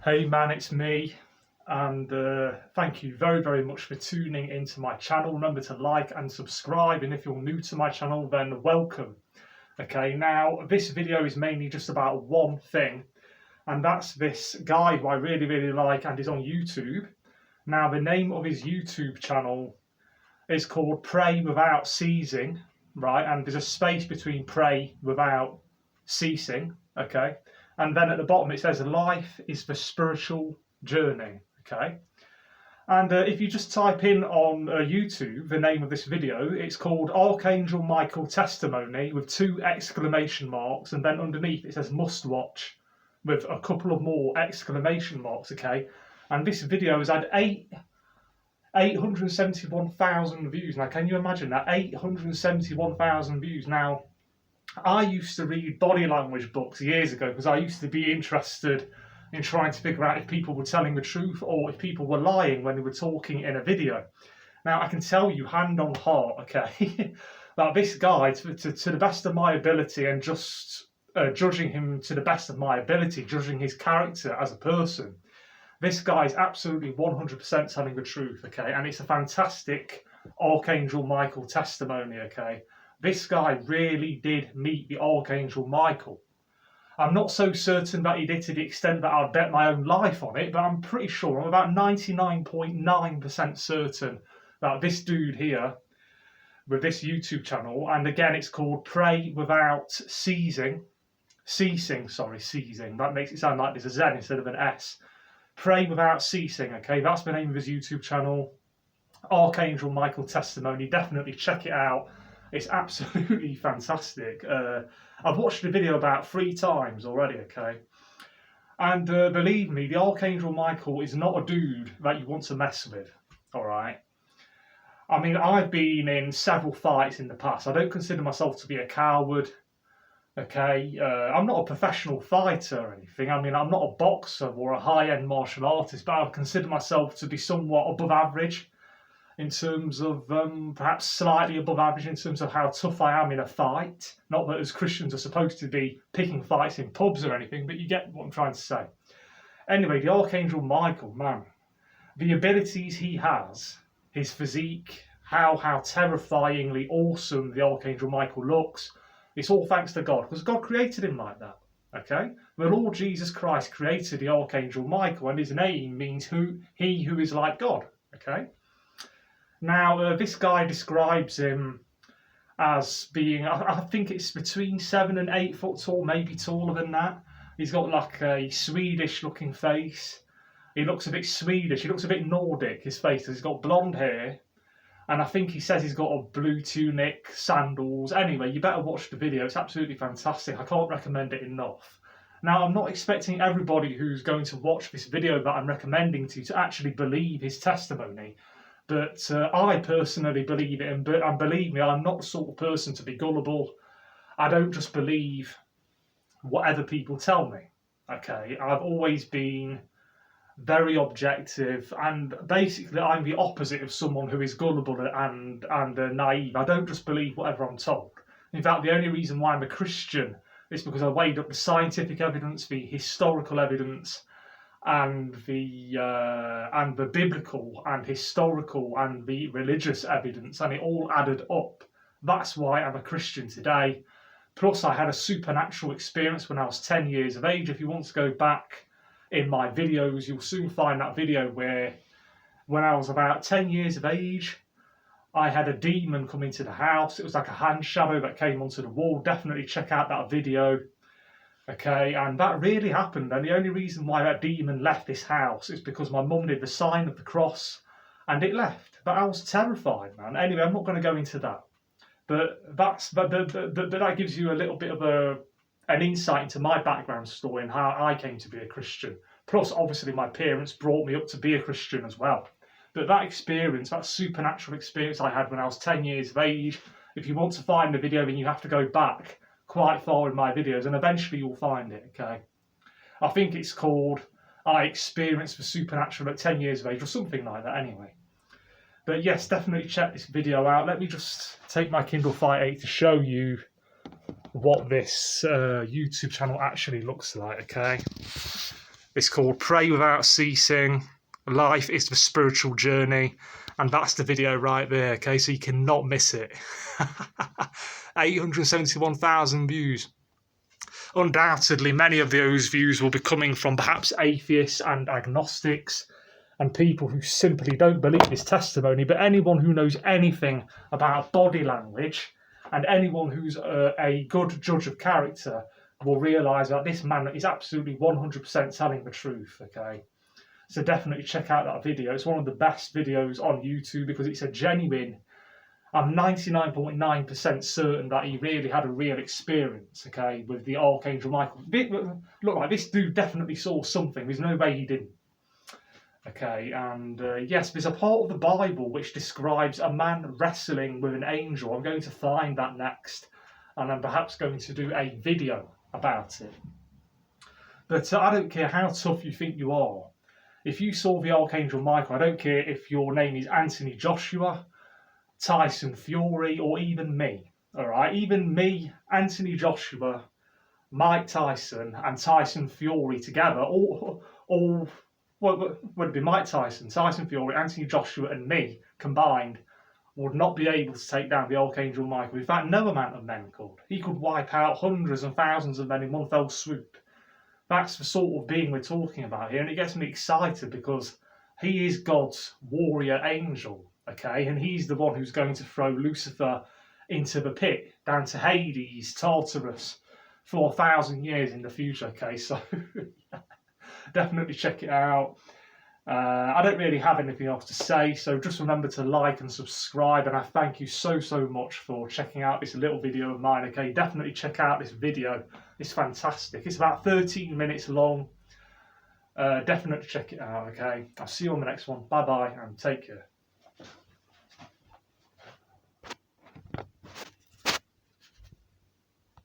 Hey man, it's me, and thank you very much for tuning into my channel. Remember to like and subscribe, and if you're new to my channel, then welcome. Okay, now this video is mainly just about one thing, and that's this guy who I really like and is on YouTube. Now, the name of his YouTube channel is called Pray Without Ceasing, right? And there's a space between pray without ceasing, okay? And then at the bottom it says life is the spiritual journey, okay? And if you just type in on YouTube the name of this video, it's called Archangel Michael Testimony with 2 exclamation marks, and then underneath it says must watch with a couple of more exclamation marks, okay? And this video has had 871,000 views. Now, can you imagine that? 871,000 views. Now, I used to read body language books years ago because I used to be interested in trying to figure out if people were telling the truth or if people were lying when they were talking in a video. Now, I can tell you, hand on heart, okay, that this guy, to the best of my ability, and just judging him to the best of my ability, judging his character as a person, this guy is absolutely 100% telling the truth, okay? And it's a fantastic Archangel Michael testimony, okay? This guy really did meet the Archangel Michael. I'm not so certain that he did to the extent that I'd bet my own life on it, but I'm pretty sure, I'm about 99.9% certain that this dude here, with this YouTube channel, and again it's called Pray Without Ceasing, that makes it sound like there's a Z instead of an S. Pray Without Ceasing, okay, that's the name of his YouTube channel, Archangel Michael Testimony. Definitely check it out. It's absolutely fantastic. I've watched the video about 3 times already, okay? And believe me, the Archangel Michael is not a dude that you want to mess with, all right? I mean, I've been in several fights in the past. I don't consider myself to be a coward, okay? I'm not a professional fighter or anything. I mean, I'm not a boxer or a high-end martial artist, but I consider myself to be somewhat above average in terms of, perhaps slightly above average in terms of how tough I am in a fight. Not that as Christians are supposed to be picking fights in pubs or anything, but you get what I'm trying to say. Anyway, the Archangel Michael, man, the abilities he has, his physique, how terrifyingly awesome the Archangel Michael looks, it's all thanks to God, because God created him like that, okay? The Lord Jesus Christ created the Archangel Michael, and his name means he who is like God, okay? Now, this guy describes him as being, I think it's between 7 and 8 foot tall, maybe taller than that. He's got like a Swedish-looking face. He looks a bit Swedish, he looks a bit Nordic, his face. He's got blonde hair. And I think he says he's got a blue tunic, sandals. Anyway, you better watch the video. It's absolutely fantastic. I can't recommend it enough. Now, I'm not expecting everybody who's going to watch this video that I'm recommending to actually believe his testimony. But I personally believe it, and believe me, I'm not the sort of person to be gullible. I don't just believe whatever people tell me, okay? I've always been very objective, and basically I'm the opposite of someone who is gullible and naive. I don't just believe whatever I'm told. In fact, the only reason why I'm a Christian is because I weighed up the scientific evidence, the historical evidence, and the biblical and historical and the religious evidence, and it all added up. That's why I'm a Christian today. Plus, I had a supernatural experience when I was 10 years of age. If you want to go back in my videos, you'll soon find that video where, when I was about 10 years of age, I had a demon come into the house. It was like a hand shadow that came onto the wall. Definitely check out that video. Okay, and that really happened, and the only reason why that demon left this house is because my mum did the sign of the cross and it left. But I was terrified, man. Anyway, I'm not going to go into that. But that gives you a little bit of an insight into my background story and how I came to be a Christian. Plus, obviously, my parents brought me up to be a Christian as well. But that experience, that supernatural experience I had when I was 10 years of age, if you want to find the video, then you have to go back quite far in my videos, and eventually you'll find it, okay? I think it's called I Experienced the Supernatural at 10 years of age, or something like that anyway. But yes, definitely check this video out. Let me just take my Kindle Fire 8 to show you what this YouTube channel actually looks like, okay? It's called Pray Without Ceasing. Life is the spiritual journey. And that's the video right there, okay? So you cannot miss it. 871,000 views. Undoubtedly, many of those views will be coming from perhaps atheists and agnostics and people who simply don't believe this testimony. But anyone who knows anything about body language and anyone who's a good judge of character will realise that this man is absolutely 100% telling the truth, okay? So definitely check out that video. It's one of the best videos on YouTube because it's a genuine... I'm 99.9% certain that he really had a real experience, okay, with the Archangel Michael. Look, like this dude definitely saw something. There's no way he didn't. Okay, and yes, there's a part of the Bible which describes a man wrestling with an angel. I'm going to find that next, and I'm perhaps going to do a video about it. But I don't care how tough you think you are. If you saw the Archangel Michael, I don't care if your name is Anthony Joshua, Tyson Fury, or even me, all right? Even me, Anthony Joshua, Mike Tyson, and Tyson Fury together, all well, would it be Mike Tyson, Tyson Fury, Anthony Joshua, and me combined would not be able to take down the Archangel Michael. In fact, no amount of men could. He could wipe out hundreds and thousands of men in one fell swoop. That's the sort of being we're talking about here, and it gets me excited because he is God's warrior angel. Okay, and he's the one who's going to throw Lucifer into the pit, down to Hades, Tartarus, for 1,000 years in the future. Okay, so definitely check it out. I don't really have anything else to say, so just remember to like and subscribe, and I thank you so much for checking out this little video of mine. Okay, definitely check out this video. It's fantastic. It's about 13 minutes long. Definitely check it out. Okay, I'll see you on the next one. Bye bye and take care.